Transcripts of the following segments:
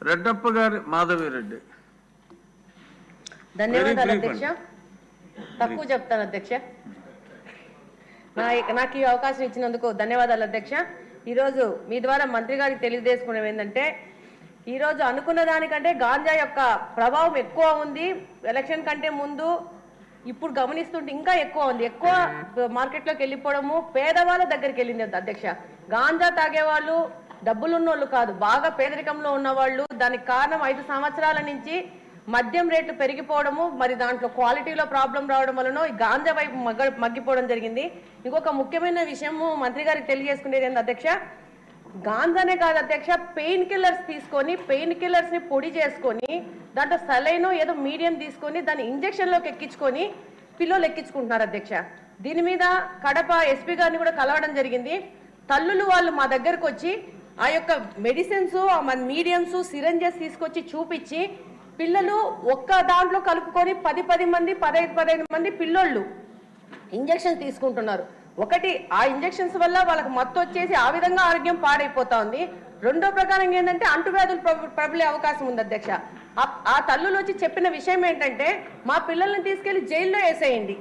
రెడ్డప్ప గారి మాధవిరెడ్డి. ధన్యవాదాలు అధ్యక్ష. తక్కువ చెప్తాను అధ్యక్ష. నాకు ఈ అవకాశం ఇచ్చినందుకు ధన్యవాదాలు అధ్యక్ష. ఈరోజు మీ ద్వారా మంత్రి గారికి తెలియజేసుకునేది ఏంటంటే, ఈరోజు అనుకున్న దానికంటే గాంజా యొక్క ప్రభావం ఎక్కువ ఉంది. ఎలక్షన్ కంటే ముందు ఇప్పుడు గమనిస్తుంటే ఇంకా ఎక్కువ ఉంది. ఎక్కువ మార్కెట్లోకి వెళ్ళిపోవడము, పేదవాళ్ళ దగ్గరికి వెళ్ళింది అధ్యక్ష. గాంజా తాగేవాళ్ళు డబ్బులున్నోళ్ళు కాదు, బాగా పేదరికంలో ఉన్నవాళ్ళు. దానికి కారణం 5 సంవత్సరాల నుంచి మద్యం రేట్లు పెరిగిపోవడము, మరి దాంట్లో క్వాలిటీలో ప్రాబ్లం రావడం వలన ఈ గాంజా వైపు మగ్గిపోవడం జరిగింది. ఇంకొక ముఖ్యమైన విషయము మంత్రి గారికి తెలియజేసుకునేది ఏంటి అధ్యక్ష, గాంజానే కాదు అధ్యక్ష, పెయిన్ కిల్లర్స్ తీసుకొని, పెయిన్ కిల్లర్స్ ని పొడి చేసుకొని, దాంట్లో సలైన్ ఏదో మీడియం తీసుకొని దాన్ని ఇంజక్షన్లోకి ఎక్కించుకొని పిల్లలు ఎక్కించుకుంటున్నారు అధ్యక్ష. దీని మీద కడప ఎస్పీ గారిని కూడా కలవడం జరిగింది. తల్లులు వాళ్ళు మా దగ్గరకు వచ్చి ఆ యొక్క మెడిసిన్స్, మీడియంస్, సిరంజెస్ తీసుకొచ్చి చూపించి, పిల్లలు ఒక్క దాంట్లో కలుపుకొని 10 మంది 15 మంది పిల్లోళ్ళు ఇంజక్షన్స్ తీసుకుంటున్నారు. ఒకటి, ఆ ఇంజక్షన్స్ వల్ల వాళ్ళకి మత్తు వచ్చేసి ఆ విధంగా ఆరోగ్యం పాడైపోతా ఉంది. రెండో ప్రకారం ఏంటంటే అంటువ్యాధులు ప్రబలే అవకాశం ఉంది అధ్యక్ష. ఆ తల్లులు వచ్చి చెప్పిన విషయం ఏంటంటే, మా పిల్లల్ని తీసుకెళ్లి జైల్లో వేసేయండి,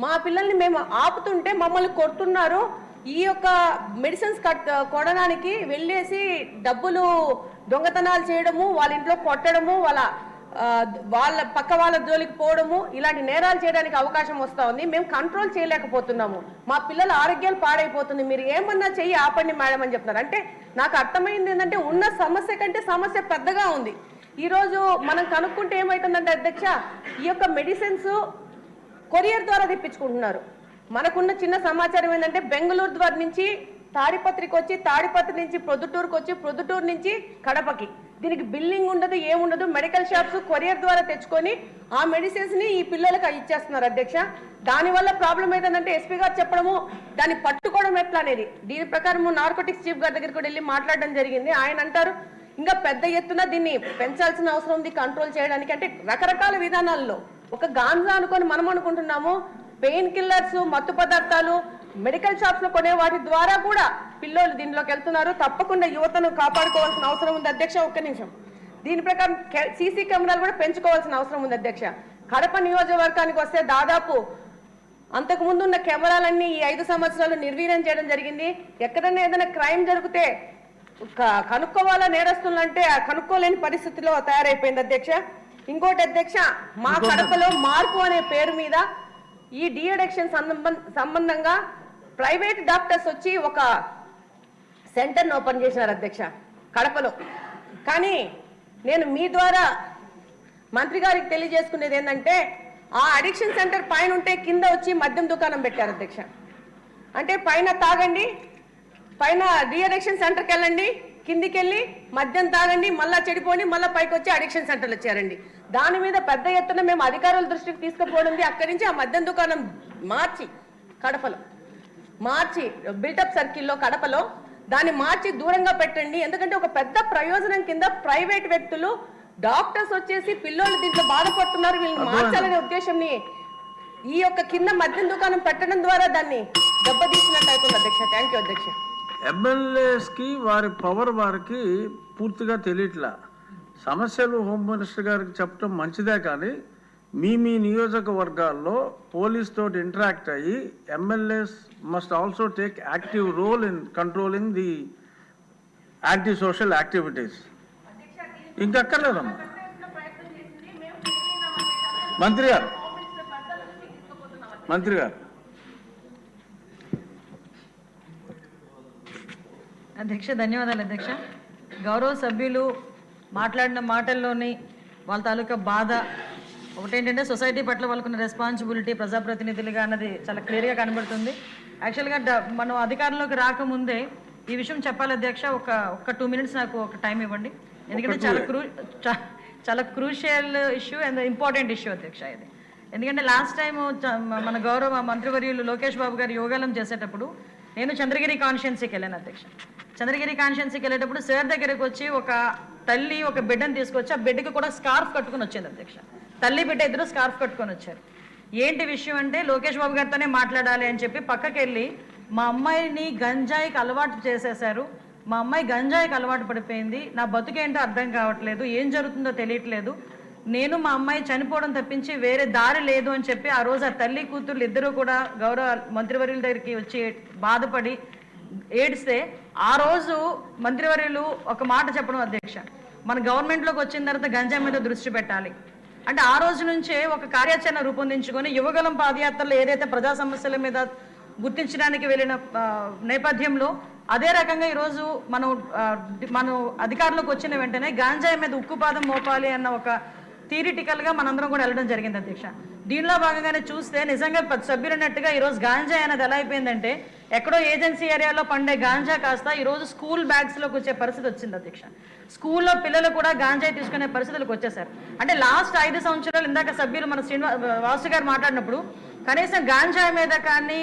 మా పిల్లల్ని మేము ఆపుతుంటే మమ్మల్ని కొడుతున్నారు, ఈ యొక్క మెడిసిన్స్ కొనడానికి వెళ్ళేసి డబ్బులు దొంగతనాలు చేయడము, వాళ్ళ ఇంట్లో కొట్టడము, వాళ్ళ పక్క వాళ్ళ జోలికి పోవడము, ఇలాంటి నేరాలు చేయడానికి అవకాశం వస్తూ ఉంది. మేము కంట్రోల్ చేయలేకపోతున్నాము, మా పిల్లల ఆరోగ్యాలు పాడైపోతుంది, మీరు ఏమన్నా చెయ్యి ఆపండి మేడం అని చెప్తున్నారు. అంటే నాకు అర్థమైంది ఏంటంటే, ఉన్న సమస్య కంటే సమస్య పెద్దగా ఉంది. ఈరోజు మనం కనుక్కుంటే ఏమవుతుందంటే అధ్యక్ష, ఈ యొక్క మెడిసిన్స్ కొరియర్ ద్వారా తెప్పించుకుంటున్నారు. మనకున్న చిన్న సమాచారం ఏంటంటే, బెంగళూరు ద్వారా నుంచి తాడిపత్రికి వచ్చి, తాడిపత్రి నుంచి ప్రొద్దుటూరుకు వచ్చి, ప్రొద్దుటూరు నుంచి కడపకి, దీనికి బిల్లింగ్ ఉండదు, ఏముండదు. మెడికల్ షాప్స్ కొరియర్ ద్వారా తెచ్చుకొని ఆ మెడిసిన్స్ ని ఈ పిల్లలకు ఇచ్చేస్తున్నారు అధ్యక్ష. దానివల్ల ప్రాబ్లం ఏంటంటే, ఎస్పీ గారు చెప్పడము, దాన్ని పట్టుకోవడం ఎట్లా అనేది. దీని ప్రకారం నార్కోటిక్స్ చీఫ్ గారి దగ్గరికి కూడా వెళ్ళి మాట్లాడడం జరిగింది. ఆయన అంటారు, ఇంకా పెద్ద ఎత్తున దీన్ని పెంచాల్సిన అవసరం ఉంది కంట్రోల్ చేయడానికి. అంటే రకరకాల విధానాల్లో, ఒక గాంజా అనుకొని మనం అనుకుంటున్నాము, పెయిన్ కిల్లర్స్, మత్తు పదార్థాలు మెడికల్ షాప్స్ లో కొనే వాటి ద్వారా కూడా పిల్లలు దీనిలోకి వెళ్తున్నారు. తప్పకుండా యువతను కాపాడుకోవాల్సిన అవసరం ఉంది అధ్యక్ష. ఒక్క నిమిషం. దీని ప్రకారం సీసీ కెమెరాలు కూడా పెంచుకోవాల్సిన అవసరం ఉంది అధ్యక్ష. కడప నియోజకవర్గానికి వస్తే దాదాపు అంతకుముందు ఉన్న కెమెరాలన్నీ ఈ 5 సంవత్సరాలు నిర్వీర్యం చేయడం జరిగింది. ఎక్కడన్నా ఏదైనా క్రైమ్ జరిగితే కనుక్కోవాలా నేరస్తులంటే కనుక్కోలేని పరిస్థితిలో తయారైపోయింది అధ్యక్ష. ఇంకోటి అధ్యక్ష, మా కడపలో మార్పు అనే పేరు మీద ఈ డి అడిక్షన్ సంబంధంగా ప్రైవేట్ డాక్టర్స్ వచ్చి ఒక సెంటర్ని ఓపెన్ చేసినారు అధ్యక్ష కడపలో. కానీ నేను మీ ద్వారా మంత్రి గారికి తెలియజేసుకునేది ఏంటంటే, ఆ అడిక్షన్ సెంటర్ పైన ఉంటే కింద వచ్చి మద్యం దుకాణం పెట్టారు అధ్యక్ష. అంటే పైన తాగండి, పైన డి అడిక్షన్ సెంటర్కి వెళ్ళండి, కిందికి వెళ్ళి మద్యం తాగండి, మళ్ళా చెడిపోని మళ్ళీ పైకి వచ్చి అడిక్షన్ సెంటర్లు వచ్చారండి. దాని మీద పెద్ద ఎత్తున మేము అధికారుల దృష్టికి తీసుకుపోవడం, అక్కడి నుంచి ఆ మద్యం దుకాణం కడపలో మార్చి బిల్టప్ సర్కిల్లో కడపలో దాన్ని మార్చి దూరంగా పెట్టండి. ఎందుకంటే ఒక పెద్ద ప్రయోజనం కింద ప్రైవేట్ వ్యక్తులు, డాక్టర్స్ వచ్చేసి పిల్లలు దీంట్లో బాధపడుతున్నారు, వీళ్ళని మార్చాలనే ఉద్దేశంని ఈ యొక్క కింద మద్యం దుకాణం పెట్టడం ద్వారా దాన్ని దెబ్బతీసినట్టు అవుతుంది అధ్యక్ష. థ్యాంక్ యూ అధ్యక్ష. ఎమ్మెల్యేస్కి వారి పవర్ వారికి పూర్తిగా తెలియట్లా. సమస్యలు హోమ్ మినిస్టర్ గారికి చెప్పడం మంచిదే, కానీ మీ నియోజకవర్గాల్లో పోలీస్ తోటి ఇంటరాక్ట్ అయ్యి MLAs must also take active role in controlling the anti social activities. ఇంకక్కర్లేదమ్మా మంత్రి గారు. అధ్యక్ష ధన్యవాదాలు అధ్యక్ష. గౌరవ సభ్యులు మాట్లాడిన మాటల్లోని వాళ్ళ తాలూకా బాధ ఒకటేంటంటే, సొసైటీ పట్ల వాళ్ళకున్న రెస్పాన్సిబిలిటీ ప్రజాప్రతినిధులుగా అన్నది చాలా క్లియర్గా కనబడుతుంది. యాక్చువల్గా మనం అధికారంలోకి రాకముందే ఈ విషయం చెప్పాలి అధ్యక్ష. ఒక 2 మినిట్స్ నాకు ఒక టైం ఇవ్వండి, ఎందుకంటే చాలా crucial issue and important issue అధ్యక్ష ఇది. ఎందుకంటే లాస్ట్ టైం మన గౌరవ మంత్రివర్యులు లోకేష్ బాబు గారు యోగాలం చేసేటప్పుడు నేను చంద్రగిరి కాన్స్టిట్యున్సీకి వెళ్ళాను అధ్యక్ష. చంద్రగిరి కాన్స్టిట్యున్సీకి వెళ్ళేటప్పుడు సార్ దగ్గరకు వచ్చి ఒక తల్లి ఒక బిడ్డను తీసుకొచ్చి ఆ బిడ్డకి కూడా స్కార్ఫ్ కట్టుకుని వచ్చింది అధ్యక్ష. తల్లి బిడ్డ ఇద్దరు స్కార్ఫ్ కట్టుకొని వచ్చారు. ఏంటి విషయం అంటే, లోకేష్ బాబు గారితోనే మాట్లాడాలి అని చెప్పి పక్కకి వెళ్ళి, మా అమ్మాయిని గంజాయికి అలవాటు చేసేశారు, మా అమ్మాయి గంజాయికి అలవాటు పడిపోయింది, నా బతుకేంటో అర్థం కావట్లేదు, ఏం జరుగుతుందో తెలియట్లేదు, నేను మా అమ్మాయి చనిపోవడం తప్పించి వేరే దారి లేదు అని చెప్పి ఆ రోజు ఆ తల్లి కూతుర్లు ఇద్దరూ కూడా గౌరవ మంత్రివర్యుల దగ్గరికి వచ్చి బాధపడి ఏడిస్తే ఆ రోజు మంత్రివర్యులు ఒక మాట చెప్పడం, అధ్యక్ష, మన గవర్నమెంట్లోకి వచ్చిన తర్వాత గంజాయి మీద దృష్టి పెట్టాలి అంటే ఆ రోజు నుంచే ఒక కార్యాచరణ రూపొందించుకొని యువగలం పాదయాత్రలో ఏదైతే ప్రజా సమస్యల మీద గుర్తించడానికి వెళ్ళిన నేపథ్యంలో అదే రకంగా ఈరోజు మనం అధికారంలోకి వచ్చిన వెంటనే గాంజాయి మీద ఉక్కుపాదం మోపాలి అన్న ఒక థియరిటికల్గా మనందరం కూడా వెళ్ళడం జరిగింది, అధ్యక్ష. దీనిలో భాగంగానే చూస్తే నిజంగా సభ్యులు అన్నట్టుగా ఈరోజు గాంజా అనేది ఎలా అయిపోయిందంటే ఎక్కడో ఏజెన్సీ ఏరియాలో పండే గాంజా కాస్త ఈరోజు స్కూల్ బ్యాగ్స్లోకి వచ్చే పరిస్థితి వచ్చింది, అధ్యక్ష. స్కూల్లో పిల్లలు కూడా గాంజాయి తీసుకునే పరిస్థితులకు వచ్చేసారు. అంటే లాస్ట్ 5 సంవత్సరాలు ఇందాక సభ్యులు మన వాసు గారు మాట్లాడినప్పుడు కనీసం గాంజా మీద కానీ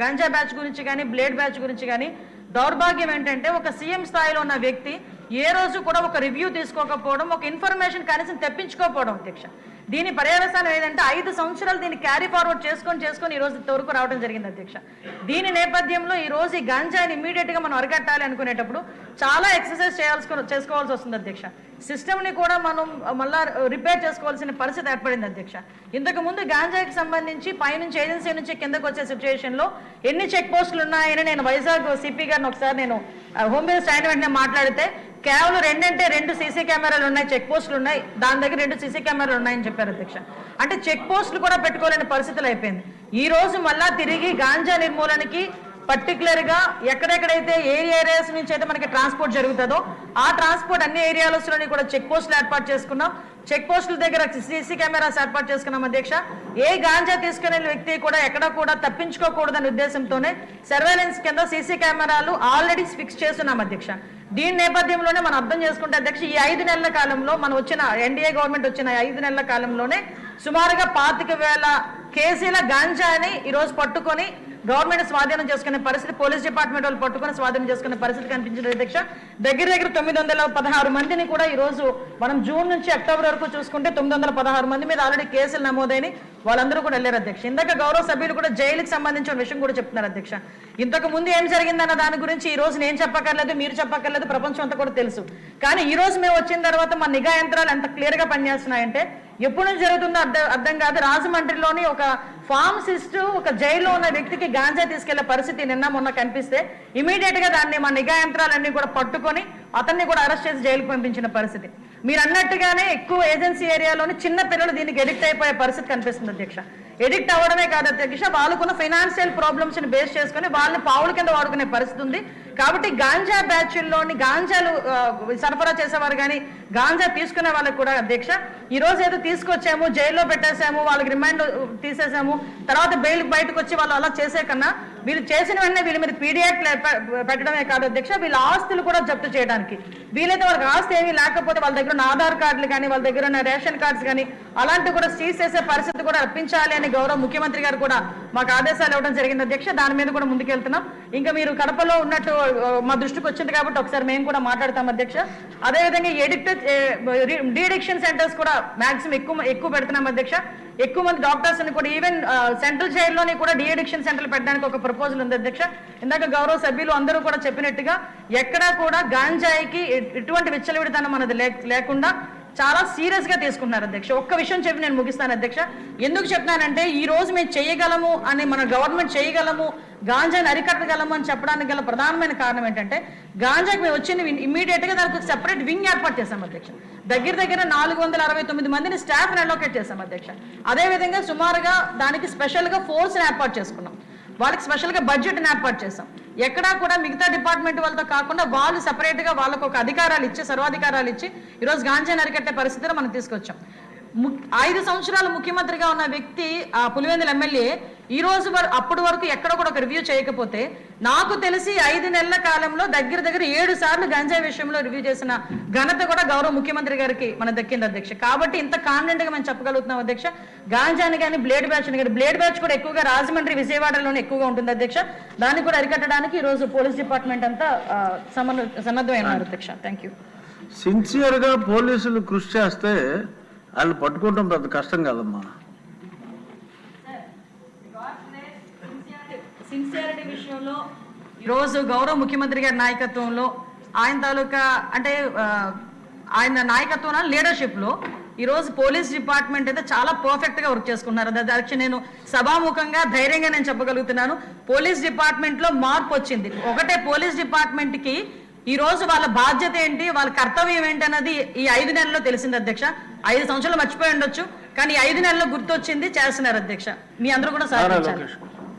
గాంజా బ్యాచ్ గురించి కానీ బ్లేడ్ బ్యాచ్ గురించి కానీ దౌర్భాగ్యం ఏంటంటే ఒక సీఎం స్థాయిలో ఉన్న వ్యక్తి ఏ రోజు కూడా ఒక రివ్యూ తీసుకోకపోవడం, ఒక ఇన్ఫర్మేషన్ కనీసం తెప్పించుకోకపోవడం, అధ్యక్ష. దీని పర్యవసానం ఏదంటే 5 సంవత్సరాలు దీన్ని క్యారీ ఫార్వర్డ్ చేసుకొని ఈ రోజు ఇంతవరకు రావడం జరిగింది, అధ్యక్ష. దీని నేపథ్యంలో ఈ రోజు ఈ గంజాయిని ఇమీడియట్గా మనం అరికట్టాలి అనుకునేటప్పుడు చాలా ఎక్సర్సైజ్ చేసుకోవాల్సి వస్తుంది, అధ్యక్ష. సిస్టమ్ని కూడా మనం మళ్ళా రిపేర్ చేసుకోవాల్సిన పరిస్థితి ఏర్పడింది, అధ్యక్ష. ఇంతకు ముందు గాంజాయికి సంబంధించి పైనుంచి ఏజెన్సీ నుంచి కిందకు వచ్చే సిచ్యువేషన్లో ఎన్ని చెక్ పోస్టులు ఉన్నాయని నేను వైజాగ్ సిపి గారిని ఒకసారి నేను హోమ్ మినిస్టర్ అయిన వెంటనే మాట్లాడితే కేవలం 2 సీసీ కెమెరాలు ఉన్నాయి, చెక్ పోస్టులు ఉన్నాయి, దాని దగ్గర 2 సీసీ కెమెరాలు ఉన్నాయని చెప్పారు, అధ్యక్ష. అంటే చెక్ పోస్టులు కూడా పెట్టుకోలేని పరిస్థితులు అయిపోయింది. ఈ రోజు మళ్ళా తిరిగి గాంజా నిర్మూలనకి పర్టికులర్గా ఎక్కడెక్కడైతే ఏరియాస్ నుంచి అయితే మనకి ట్రాన్స్పోర్ట్ జరుగుతుందో ఆ ట్రాన్స్పోర్ట్ అన్ని ఏరియాలలోని కూడా చెక్ పోస్టులు ఏర్పాటు చేసుకున్నాం. చెక్ పోస్టుల దగ్గర సీసీ కెమెరాస్ ఏర్పాటు చేసుకున్నాం, అధ్యక్ష. ఏ గాంజా తీసుకునే వ్యక్తి కూడా ఎక్కడ కూడా తప్పించుకోకూడదనే ఉద్దేశంతోనే సర్వేలెన్స్ కింద సీసీ కెమెరాలు ఆల్రెడీ ఫిక్స్ చేస్తున్నాం, అధ్యక్ష. దీని నేపథ్యంలోనే మనం అర్థం చేసుకుంటే, అధ్యక్ష, ఈ 5 నెలల కాలంలో మనం వచ్చిన ఎన్డీఏ గవర్నమెంట్ వచ్చిన 5 నెలల కాలంలోనే సుమారుగా 25,000 కేజీల గాంజాని ఈరోజు పట్టుకొని గవర్నమెంట్ స్వాధీనం చేసుకునే పరిస్థితి, పోలీస్ డిపార్ట్మెంట్ వాళ్ళు పట్టుకొని స్వాధీనం చేసుకునే పరిస్థితి కనిపించింది, అధ్యక్ష. దగ్గర 916 మందిని కూడా ఈరోజు మనం జూన్ నుంచి అక్టోబర్ వరకు చూసుకుంటే 916 మంది మీద ఆల్రెడీ కేసులు నమోదైన వాళ్ళందరూ కూడా వెళ్ళారు, అధ్యక్ష. ఇందాక గౌరవ సభ్యులు కూడా జైలుకి సంబంధించిన విషయం కూడా చెప్తున్నారు, అధ్యక్ష. ఇంతకు ముందు ఏం జరిగిందన్న దాని గురించి ఈ రోజు నేను చెప్పక్కర్లేదు, మీరు చెప్పక్కర్లేదు, ప్రపంచం అంతా కూడా తెలుసు. కానీ ఈ రోజు మేము వచ్చిన తర్వాత మా నిఘా యంత్రాలు ఎంత క్లియర్ గా పనిచేస్తున్నాయంటే ఎప్పుడు నుంచి జరుగుతుందో అర్థం కాదు. రాజమండ్రిలోని ఒక ఫార్మసిస్ట్ ఒక జైల్లో ఉన్న వ్యక్తికి గాంజా తీసుకెళ్లే పరిస్థితి నిన్న మొన్న కనిపిస్తే ఇమీడియట్ గా దాన్ని మా నిఘా యంత్రాలన్నీ కూడా పట్టుకొని అతన్ని కూడా అరెస్ట్ చేసి జైలుకు పంపించిన పరిస్థితి. మీరు అన్నట్టుగానే ఎక్కువ ఏజెన్సీ ఏరియాలోని చిన్న పిల్లలు దీనికి ఎడిక్ట్ అయిపోయే పరిస్థితి కనిపిస్తుంది, అధ్యక్ష. ఎడిక్ట్ అవ్వడమే కాదు, అధ్యక్ష, వాళ్ళకున్న ఫైనాన్షియల్ ప్రాబ్లమ్స్ ని బేస్ చేసుకుని వాళ్ళని పావుల కింద వాడుకునే పరిస్థితి ఉంది. కాబట్టి గాంజా బ్యాచ్ల్లోని గాంజాలు సరఫరా చేసేవారు కానీ గాంజా తీసుకునే వాళ్ళకి కూడా, అధ్యక్ష, ఈ రోజు ఏదో తీసుకొచ్చాము, జైల్లో పెట్టేసాము, వాళ్ళకి రిమాండ్ తీసేసాము, తర్వాత బెయిల్ బయటకు వచ్చి వాళ్ళు అలా చేసే కన్నా వీళ్ళు చేసిన వెంటనే వీళ్ళ మీద పీడియాక్ట్ పెట్టడమే కాదు, అధ్యక్ష, వీళ్ళ ఆస్తులు కూడా జప్తు చేయడానికి వీలైతే వాళ్ళకి ఆస్తి ఏమీ లేకపోతే వాళ్ళ దగ్గర ఉన్న ఆధార్ కార్డులు కానీ వాళ్ళ దగ్గర ఉన్న రేషన్ కార్డ్స్ కానీ అలాంటివి కూడా సీజ్ చేసే పరిస్థితి కూడా రప్పించాలి అని గౌరవ ముఖ్యమంత్రి గారు కూడా మాకు ఆదేశాలు ఇవ్వడం జరిగింది, అధ్యక్ష. దాని మీద కూడా ముందుకెళ్తున్నాం. ఇంకా మీరు కడపలో ఉన్నట్టు మా దృష్టికి వచ్చింది కాబట్టి ఒకసారి మేము కూడా మాట్లాడతాం, అధ్యక్ష. అదేవిధంగా డీడిక్షన్ సెంటర్స్ కూడా మాక్సిమం ఎక్కువ పెడుతున్నాం, అధ్యక్ష. ఎక్కువ మంది డాక్టర్స్ ని కూడా ఈవెన్ సెంట్రల్ జైల్లోని కూడా డీఅడిక్షన్ సెంటర్లు పెట్టడానికి ఒక ప్రపోజల్ ఉంది, అధ్యక్ష. ఇందాక గౌరవ సభ్యులు అందరూ కూడా చెప్పినట్టుగా ఎక్కడా కూడా గాంజాయికి ఎటువంటి విచ్చలవిడితనం అనేది లేకుండా చాలా సీరియస్ గా తీసుకుంటున్నారు, అధ్యక్ష. ఒక్క విషయం చెప్పి నేను ముగిస్తాను, అధ్యక్ష. ఎందుకు చెప్తున్నానంటే ఈ రోజు మేము చేయగలము అని మన గవర్నమెంట్ చేయగలము, గాంజాని అరికట్టగలము అని చెప్పడానికి గల ప్రధానమైన కారణం ఏంటంటే గాంజాకి మేము వచ్చింది ఇమీడియట్ గా దానికి సెపరేట్ వింగ్ ఏర్పాటు చేశాం, అధ్యక్ష. దగ్గర 469 మందిని స్టాఫ్ అలోకేట్ చేశాం, అధ్యక్ష. అదేవిధంగా సుమారుగా దానికి స్పెషల్ గా ఫోర్స్ ఏర్పాటు చేసుకున్నాం, వాళ్ళకి స్పెషల్ గా బడ్జెట్ ఏర్పాటు చేశాం. ఎక్కడా కూడా మిగతా డిపార్ట్మెంట్ వాళ్ళతో కాకుండా వాళ్ళు సపరేట్ గా వాళ్ళకు ఒక అధికారాలు ఇచ్చి సర్వాధికారాలు ఇచ్చి ఈరోజు గాంజాని అరికట్టే పరిస్థితిలో మనం తీసుకొచ్చాం. 5 సంవత్సరాలు ముఖ్యమంత్రిగా ఉన్న వ్యక్తి ఆ పులివెందుల ఎమ్మెల్యే ఈ రోజు అప్పటి వరకు ఎక్కడ కూడా ఒక రివ్యూ చేయకపోతే నాకు తెలిసి 5 నెలల కాలంలో దగ్గర 7 సార్లు గంజాయి విషయంలో రివ్యూ చేసిన ఘనత కూడా గౌరవ ముఖ్యమంత్రి గారికి మన దక్కింది, అధ్యక్ష. కాబట్టి ఇంత కాన్ఫిడెంట్ గా మేము చెప్పగలుగుతున్నాం, అధ్యక్ష. గాంజాని కానీ బ్లేడ్ బ్యాచ్ కానీ బ్లేడ్ బ్యాచ్ కూడా ఎక్కువగా రాజమండ్రి విజయవాడలోనే ఎక్కువగా ఉంటుంది, అధ్యక్ష. దాన్ని కూడా అరికట్టడానికి ఈ రోజు పోలీస్ డిపార్ట్మెంట్ అంతా సన్నద్ధమైనారు, అధ్యక్ష. Thank you. సిన్సియర్ గా పోలీసులు కృషి చేస్తే వాళ్ళు పట్టుకోవడం పెద్ద కష్టం కాదమ్మా. సిన్సియారిటీ విషయంలో ఈరోజు గౌరవ ముఖ్యమంత్రి గారి నాయకత్వంలో ఆయన తాలూకా అంటే ఆయన నాయకత్వంలో లీడర్షిప్లో ఈరోజు పోలీస్ డిపార్ట్మెంట్ అయితే చాలా పర్ఫెక్ట్గా వర్క్ చేసుకున్నారు. అధ్యక్ష, నేను సభాముఖంగా ధైర్యంగా నేను చెప్పగలుగుతున్నాను, పోలీస్ డిపార్ట్మెంట్లో మార్పు వచ్చింది. ఒకటే పోలీస్ డిపార్ట్మెంట్కి ఈరోజు వాళ్ళ బాధ్యత ఏంటి, వాళ్ళ కర్తవ్యం ఏంటి అన్నది ఈ 5 నెలల్లో తెలిసింది అధ్యక్ష. 5 సంవత్సరాలు మర్చిపోయి ఉండొచ్చు, కానీ 5 నెలల్లో గుర్తొచ్చింది, చేస్తున్నారు అధ్యక్ష. మీ అందరూ కూడా సహకరించాలి.